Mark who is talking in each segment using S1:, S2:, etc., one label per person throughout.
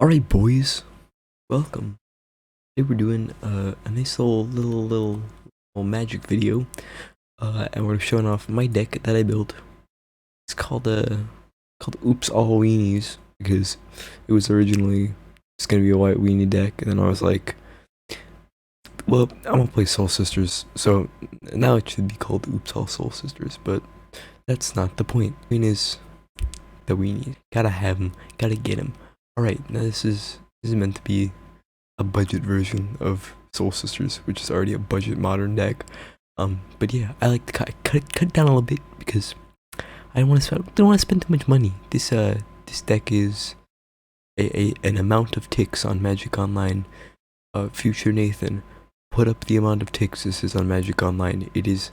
S1: Alright boys, welcome. Today we're doing a nice little magic video, and we're showing off my deck that I built. It's called Oops All Weenies, because it was originally just gonna be a white weenie deck, and then I was like, well, I'm gonna play Soul Sisters, so now it should be called Oops All Soul Sisters, but that's not the point. The point is the weenie. Gotta have him, gotta get him. Alright, now this is meant to be a budget version of Soul Sisters, which is already a budget modern deck. But yeah, I like to cut it down a little bit because I don't want to spend too much money. This deck is an amount of ticks on Magic Online. Future Nathan, put up the amount of ticks this is on Magic Online. It is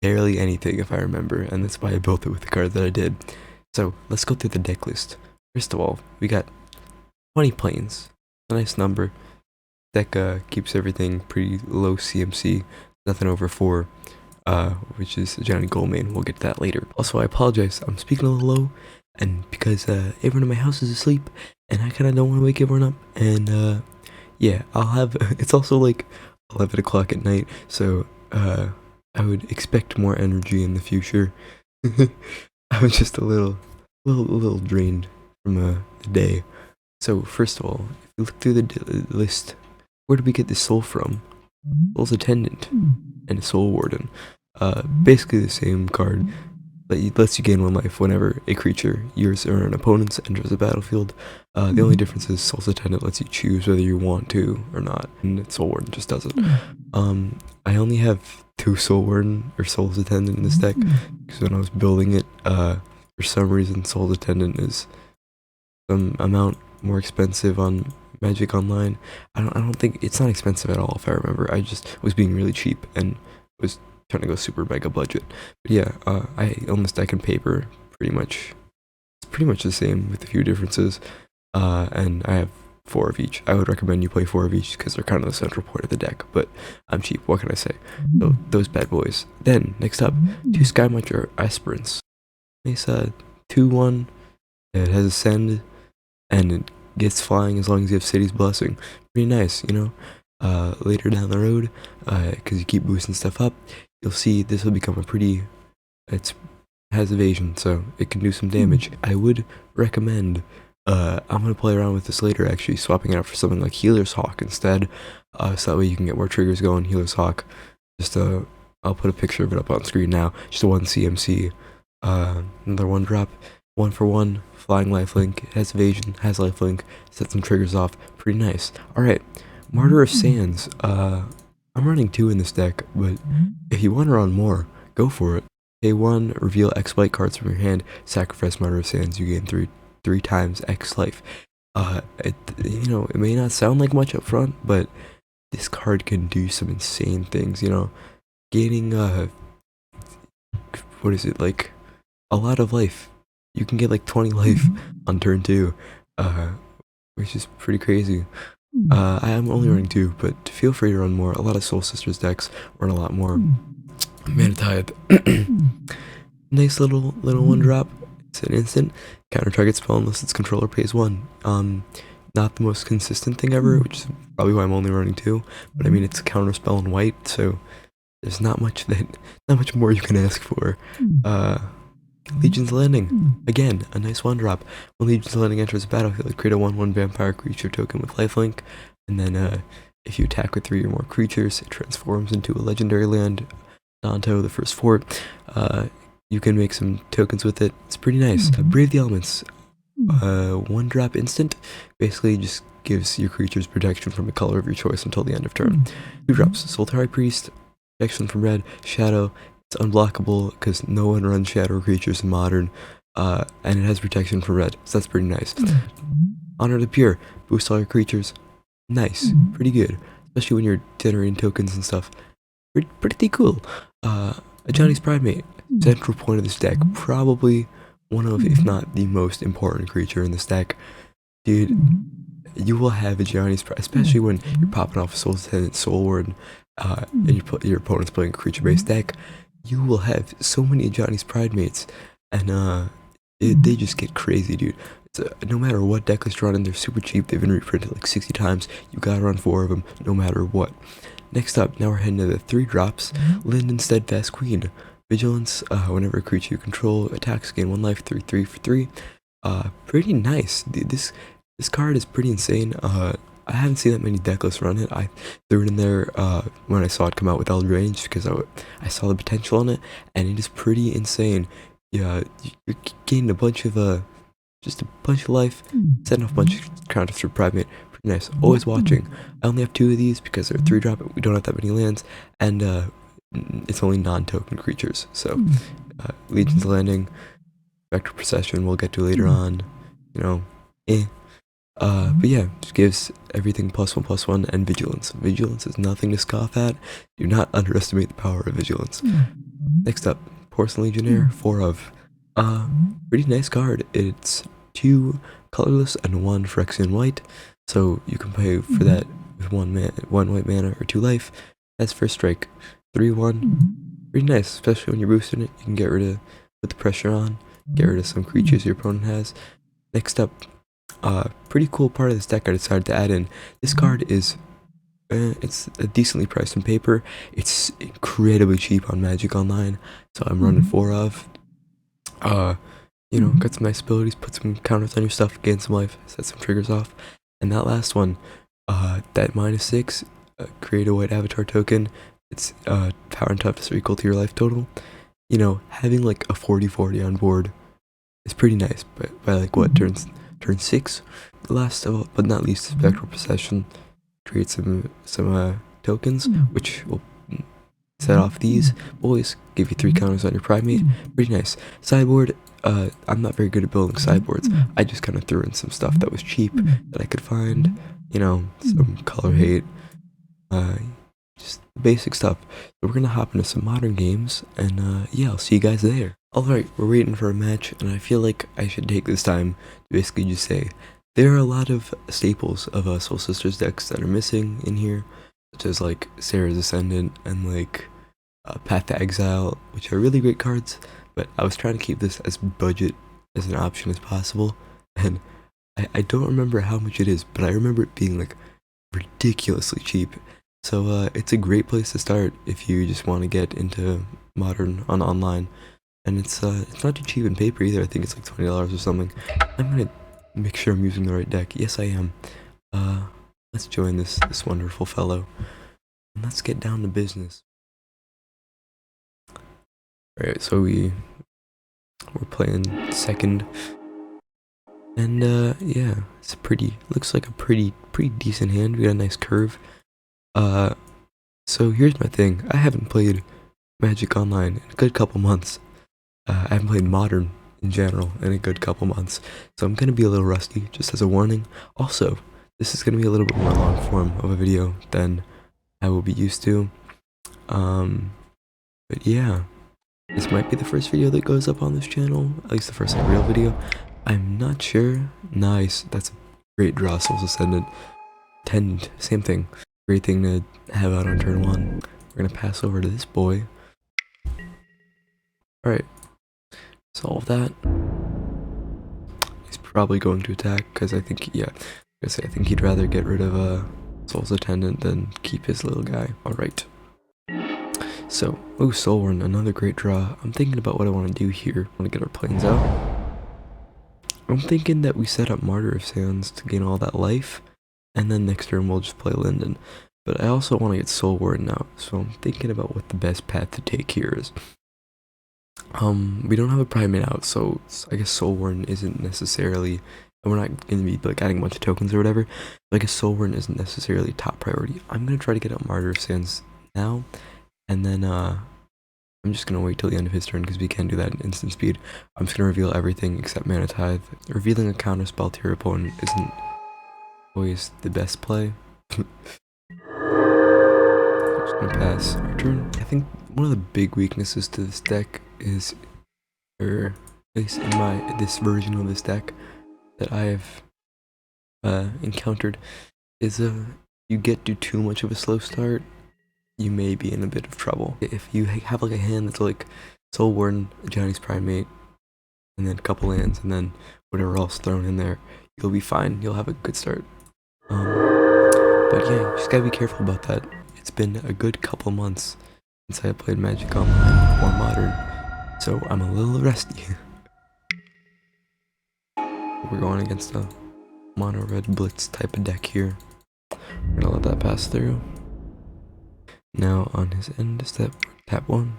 S1: barely anything if I remember, and that's why I built it with the card that I did. So let's go through the deck list. First of all, we got 20 planes, a nice number. Deck keeps everything pretty low CMC, nothing over 4, which is Ajani Goldmane. We'll get to that later. Also, I apologize, I'm speaking a little low, and because everyone in my house is asleep, and I kind of don't want to wake everyone up, and yeah, I'll have, it's also like 11 o'clock at night, so I would expect more energy in the future. I'm just a little drained from the day. So first of all, if you look through the list, where did we get this soul from? Soul's Attendant and Soul Warden. Basically the same card, but it lets you gain 1 life whenever a creature, yours or an opponent's, enters the battlefield. The only difference is Soul's Attendant lets you choose whether you want to or not, and Soul Warden just doesn't. I only have 2 Soul Warden or Soul's Attendant in this deck, because when I was building it, for some reason Soul's Attendant is some amount more expensive on Magic Online. I don't think it's not expensive at all if I remember. I just was being really cheap and was trying to go super mega budget. But yeah, I own this deck in paper pretty much. It's pretty much the same with a few differences. And I have 4 of each. I would recommend you play 4 of each because they're kind of the central point of the deck, but I'm cheap, what can I say? So those bad boys. Then next up, 2 Sky Marcher Aspirants. Nice 2/1. It has Ascend, and it gets flying as long as you have City's Blessing. Pretty nice, you know. Later down the road, because you keep boosting stuff up, you'll see this will become a pretty, has evasion, so it can do some damage. I would recommend, I'm going to play around with this later actually, swapping it out for something like Healer's Hawk instead, so that way you can get more triggers going. Healer's Hawk, just I'll put a picture of it up on screen now, just a 1 CMC, another 1 drop, 1 for 1, flying lifelink, has evasion, has lifelink, set some triggers off, pretty nice. Alright, Martyr of Sands, I'm running 2 in this deck, but if you want to run more, go for it. A1, reveal X white cards from your hand, sacrifice Martyr of Sands, you gain 3 times X life. You know, it may not sound like much up front, but this card can do some insane things, you know, gaining, what is it, like, a lot of life. You can get like 20 life on turn 2, which is pretty crazy. I am only running 2, but feel free to run more. A lot of Soul Sisters decks run a lot more. Mana Tithe. Nice little 1 drop. It's an instant. Counter target spell unless its controller pays 1. Not the most consistent thing ever, which is probably why I'm only running 2. But I mean, it's a counter spell in white, so there's not much more you can ask for. Legion's Landing. Again, a nice 1 drop. When Legion's Landing enters the battlefield, create a 1/1 vampire creature token with lifelink, and then if you attack with 3 or more creatures, it transforms into a legendary land, Danto, the first fort. You can make some tokens with it. It's pretty nice. Brave the Elements. 1 drop instant. Basically just gives your creatures protection from a color of your choice until the end of turn. 2 drops. Solitary Priest. Protection from red. Shadow. It's unblockable because no one runs shadow creatures in modern, and it has protection from red, so that's pretty nice. Honor the Pure, boost all your creatures. Nice, pretty good, especially when you're generating tokens and stuff. Pretty cool. Ajani's Pridemate, central point of this deck, probably one of, if not the most important creature in this deck. Dude, you will have Ajani's Pridemate, especially when you're popping off a Soul's Attendant, Soul Warden, and your opponent's playing a creature-based deck. You will have so many Ajani's Pridemates, and they just get crazy, dude. So no matter what Decklist you're running, they're super cheap. They've been reprinted like 60 times. You gotta run 4 of them, no matter what. Next up, now we're heading to the 3 drops. Linden Steadfast Queen. Vigilance, whenever a creature you control attacks, gain 1 life, 3/3 for 3. Pretty nice. This card is pretty insane. I haven't seen that many Decklists run it. I threw it in there when I saw it come out with Eldraine because I saw the potential in it, and it is pretty insane. Yeah, you're gaining a bunch of just a bunch of life, setting off a bunch of counters for Pridemate. Pretty nice. Always watching. I only have 2 of these because they're 3 drop. We don't have that many lands, and it's only non-token creatures. So Legion's Landing, Vector Procession we'll get to later on. You know, but yeah, just gives everything +1/+1 and Vigilance. Vigilance is nothing to scoff at. Do not underestimate the power of Vigilance. Next up, Porcelain Legionnaire, 4 of. Pretty nice card. It's 2 colorless and 1 Phyrexian white. So you can pay for that with 1 white mana or 2 life. That's first strike. 3/1. Pretty nice, especially when you're boosting it. You can get rid of, put the pressure on, get rid of some creatures your opponent has. Next up, pretty cool part of this deck I decided to add in. This card is, it's decently priced in paper. It's incredibly cheap on Magic Online, so I'm running 4 of. You know, got some nice abilities, put some counters on your stuff, gain some life, set some triggers off. And that last one, that -6, create a white avatar token. It's power and toughness are equal to your life total. You know, having like a 40/40 on board is pretty nice, but by like what, turn 6? The last of, but not least, Spectral Procession. Create some tokens, which will set off these boys, give you 3 counters on your Pridemate. Pretty nice. Sideboard, I'm not very good at building sideboards. I just kind of threw in some stuff that was cheap that I could find. You know, some color hate, just basic stuff. So we're gonna hop into some modern games, and yeah, I'll see you guys there. Alright, we're waiting for a match, and I feel like I should take this time to basically just say there are a lot of staples of Soul Sisters decks that are missing in here, such as like Sarah's Ascendant and like Path to Exile, which are really great cards, but I was trying to keep this as budget as an option as possible, and I don't remember how much it is, but I remember it being like ridiculously cheap. So it's a great place to start if you just want to get into Modern on online. And it's not too cheap in paper either. I think it's like $20 or something. I'm gonna make sure I'm using the right deck. Yes, I am. Let's join this wonderful fellow, and let's get down to business. Alright, so we're playing second, and yeah, it's looks like a pretty decent hand. We got a nice curve. So here's my thing. I haven't played Magic Online in a good couple months. I haven't played Modern in general in a good couple months, so I'm gonna be a little rusty, just as a warning. Also, this is gonna be a little bit more long form of a video than I will be used to. But yeah, this might be the first video that goes up on this channel, at least the first like, real video. I'm not sure. Nice, that's a great draw, Soul's Ascendant. Tend, same thing. Great thing to have out on turn 1. We're gonna pass over to this boy. Alright. Solve that. He's probably going to attack because I think, yeah, I think he'd rather get rid of Soul's Attendant than keep his little guy. Alright. So, ooh, Soul Warden, another great draw. I'm thinking about what I want to do here. I want to get our planes out. I'm thinking that we set up Martyr of Sands to gain all that life, and then next turn we'll just play Linden. But I also want to get Soul Warden out, so I'm thinking about what the best path to take here is. We don't have a Pridemate out, so I guess Soul Warden isn't necessarily, and we're not going to be like adding a bunch of tokens or whatever, but I guess Soul Warden isn't necessarily top priority. I'm going to try to get out Martyr of Sands now, and then I'm just going to wait till the end of his turn because we can't do that in instant speed. I'm just going to reveal everything except Mana Tithe. Revealing a counter spell to your opponent isn't always the best play. I'm just going to pass our turn. I think one of the big weaknesses to this deck is, or at least in this version of this deck that I have encountered, is you get to too much of a slow start, you may be in a bit of trouble. If you have like a hand that's like Soul Warden, Ajani's Pridemate, and then a couple lands, and then whatever else thrown in there, you'll be fine. You'll have a good start. But yeah, you just gotta be careful about that. It's been a good couple months since I played Magic Online or Modern, so I'm a little rusty. We're going against a mono red blitz type of deck here. We're gonna let that pass through. Now on his end step, tap 1,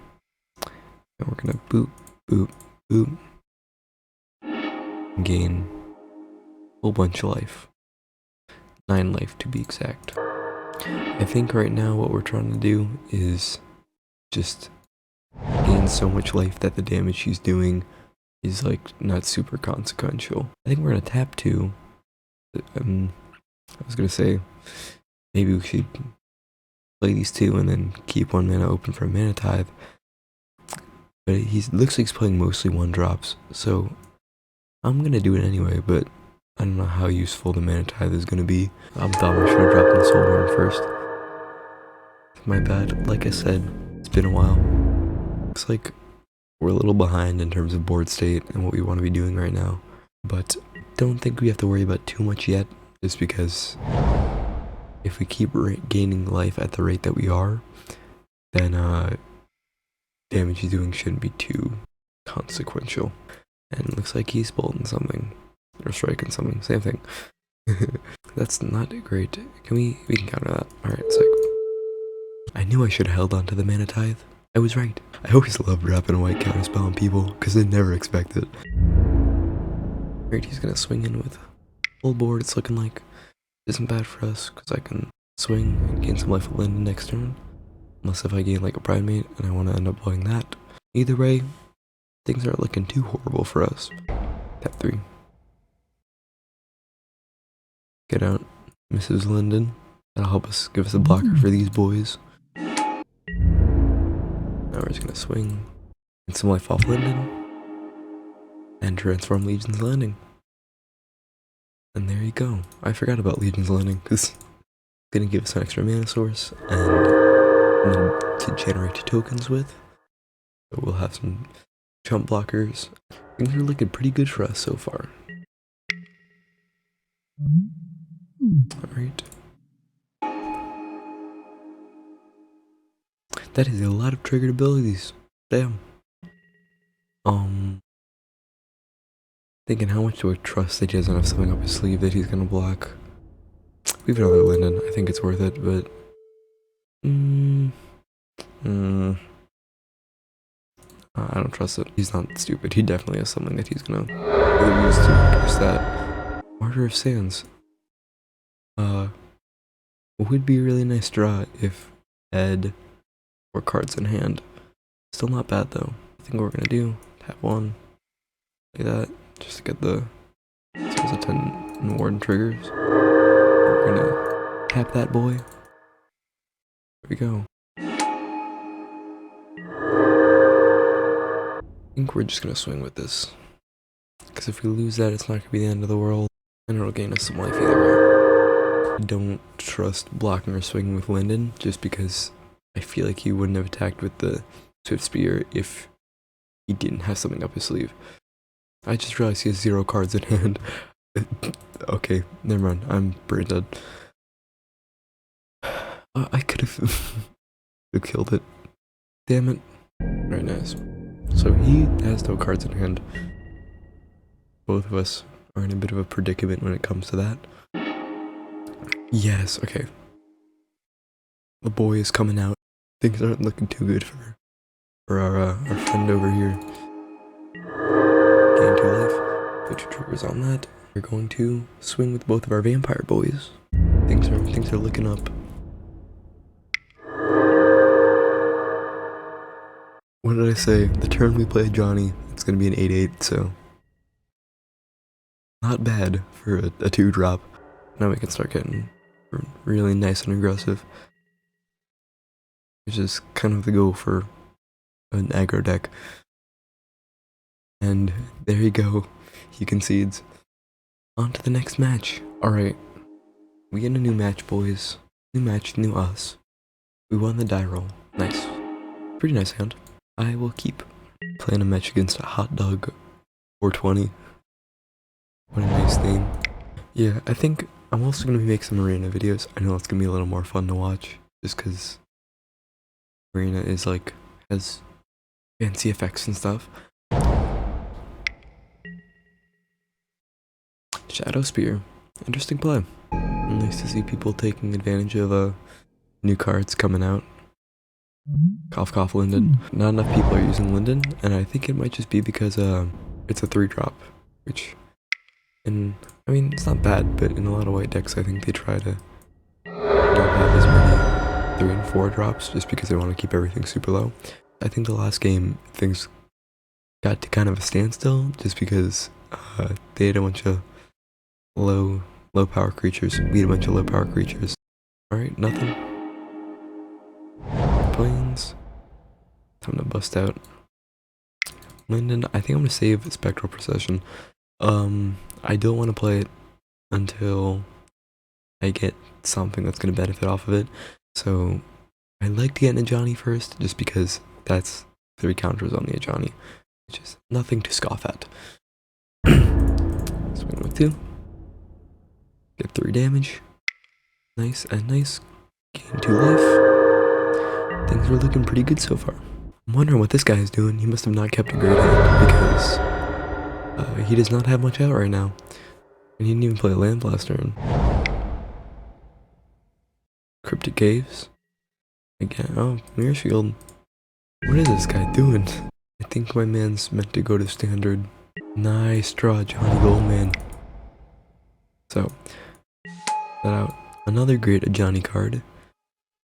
S1: and we're gonna boop, boop, boop, gain a whole bunch of life. 9 life to be exact. I think right now what we're trying to do is just gain so much life that the damage he's doing is like not super consequential. I think we're gonna tap 2. I was gonna say maybe we should play these 2 and then keep 1 mana open for Mana Tithe. But he looks like he's playing mostly 1-drops, so I'm gonna do it anyway, but I don't know how useful the Mana Tithe is gonna be. I thought I should have dropped in the Soul Horn first. My bad. Like I said, it's been a while. Looks like we're a little behind in terms of board state and what we want to be doing right now. But don't think we have to worry about too much yet, just because if we keep gaining life at the rate that we are, then damage he's doing shouldn't be too consequential. And it looks like he's bolting something. Or striking something. Same thing. That's not great. We can counter that. Alright, sick. I knew I should have held on to the Mana Tithe. I was right. I always love dropping a white counterspell on people, because they never expect it. Alright, he's gonna swing in with full board. It's looking like it isn't bad for us, because I can swing and gain some life with Linden next turn. Unless if I gain like a Pridemate and I want to end up playing that. Either way, things aren't looking too horrible for us. Tap 3. Get out Mrs. Linden. That'll help us, give us a blocker for these boys. Now we're just gonna swing, get some life off Linden, and transform Legion's Landing. And there you go. I forgot about Legion's Landing, because it's gonna give us an extra mana source, and to generate tokens with. So we'll have some chump blockers. Things are looking pretty good for us so far. Alright. That is a lot of triggered abilities. Damn. Thinking how much do I trust that he doesn't have something up his sleeve that he's gonna block. Leave it on Linden. I think it's worth it, but I don't trust it. He's not stupid. He definitely has something that he's gonna really use to push that. Martyr of Sands. Would be a really nice draw if Ed or cards in hand. Still not bad though. I think what we're gonna do, tap 1, like that, just to get the 10 and Warden triggers. We're gonna tap that boy. There we go. I think we're just gonna swing with this. Because if we lose that, it's not gonna be the end of the world. And it'll gain us some life either way. I don't trust blocking or swinging with Linden, just because I feel like he wouldn't have attacked with the Swift Spear if he didn't have something up his sleeve. I just realized he has 0 cards in hand. Okay, never mind. I'm brain dead. I could have killed it. Damn it. Very nice. So he has no cards in hand. Both of us are in a bit of a predicament when it comes to that. Yes, okay. The boy is coming out. Things aren't looking too good for our friend over here. Gain 2 life. Put your triggers on that. We're going to swing with both of our vampire boys. Things are looking up. What did I say? The turn we play Ajani, it's gonna be an 8/8, so not bad for a 2-drop. Now we can start getting really nice and aggressive, which is kind of the goal for an aggro deck. And there you go, he concedes. On to the next match. Alright, we get a new match, boys. New match, new us. We won the die roll. Nice. Pretty nice hand. I will keep playing a match against a hot dog 420. What a nice name. Yeah, I think I'm also going to be making some arena videos. I know it's going to be a little more fun to watch, just because arena is like, has fancy effects and stuff. Shadow Spear. Interesting play. Nice to see people taking advantage of new cards coming out. Cough cough Linden. Not enough people are using Linden, and I think it might just be because it's a 3-drop, which, I mean, it's not bad, but in a lot of white decks I think they try to not have as many 3 and 4 drops just because they want to keep everything super low. I think the last game things got to kind of a standstill just because they had a bunch of low power creatures. We had a bunch of low power creatures. Alright, nothing. Plains. Time to bust out Linden. I think I'm gonna save Spectral Procession. I don't want to play it until I get something that's gonna benefit off of it. So I'd like to get an Ajani first, just because that's 3 counters on the Ajani, which is nothing to scoff at. Swing with 2. Get 3 damage. Nice and nice. Gain 2 life. Things are looking pretty good so far. I'm wondering what this guy is doing. He must have not kept a great hand because he does not have much out right now. And he didn't even play a land blast turn. Cryptic Caves. Again, oh, Mirror Shield. What is this guy doing? I think my man's meant to go to standard. Nice draw, Ajani Goldmane. So, that out. Another great Ajani card.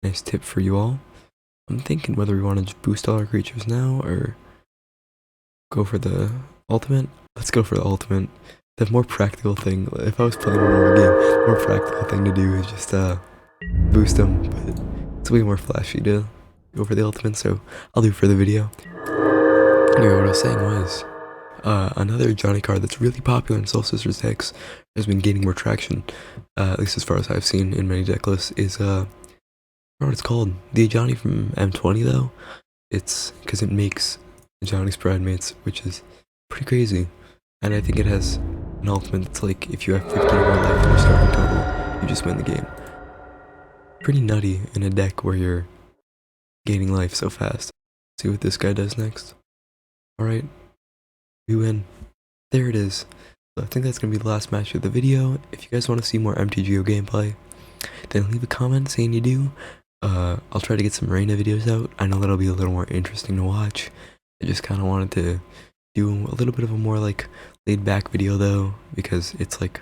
S1: Nice tip for you all. I'm thinking whether we want to just boost all our creatures now or go for the ultimate. Let's go for the ultimate. The more practical thing, if I was playing a normal game, the more practical thing to do is just boost them, but it's way more flashy to go for the ultimate, so I'll do it for the video. Anyway, what I was saying was, another Ajani card that's really popular in Soul Sisters decks, has been gaining more traction, at least as far as I've seen in many deck lists, is, I don't know what it's called. The Ajani from M20 though, it's because it makes Ajani's Pridemates, which is pretty crazy. And I think it has an ultimate that's like, if you have 15 more life in your starting total, you just win the game. Pretty nutty in a deck where you're gaining life so fast. See what this guy does next. Alright, we win. There it is. So I think that's going to be the last match of the video. If you guys want to see more MTGO gameplay, then leave a comment saying you do. I'll try to get some arena videos out. I know that'll be a little more interesting to watch. I just kind of wanted to do a little bit of a more like laid back video though, because it's like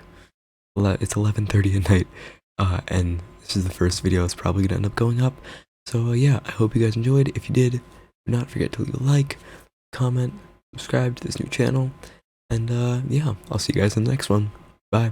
S1: it's 11:30 at night, and this is the first video that's probably gonna end up going up. So yeah, I hope you guys enjoyed. If you did, do not forget to leave a like, comment, subscribe to this new channel, and yeah, I'll see you guys in the next one. Bye.